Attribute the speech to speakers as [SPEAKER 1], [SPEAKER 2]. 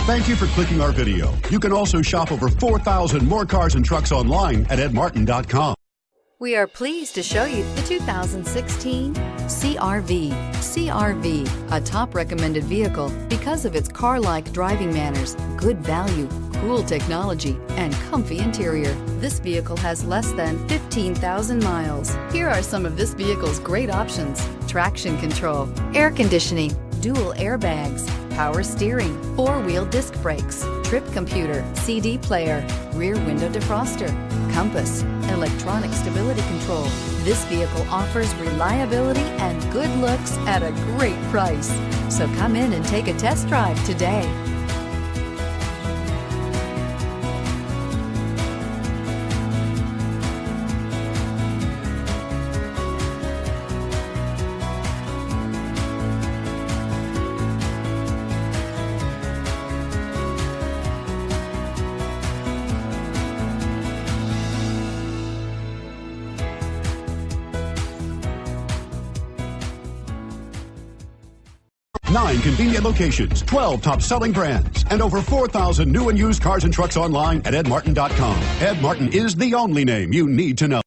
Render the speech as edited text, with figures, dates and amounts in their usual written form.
[SPEAKER 1] Thank you for clicking our video. You can also shop over 4,000 more cars and trucks online at edmartin.com.
[SPEAKER 2] We are pleased to show you the 2016 CR-V. CR-V, a top recommended vehicle because of its car-like driving manners, good value, cool technology, and comfy interior. This vehicle has less than 15,000 miles. Here are some of this vehicle's great options: traction control, air conditioning, dual airbags, power steering, four-wheel disc brakes, trip computer, CD player, rear window defroster, compass, electronic stability control. This vehicle offers reliability and good looks at a great price. So come in and take a test drive today.
[SPEAKER 1] Nine convenient locations, 12 top-selling brands, and over 4,000 new and used cars and trucks online at edmartin.com. Ed Martin is the only name you need to know.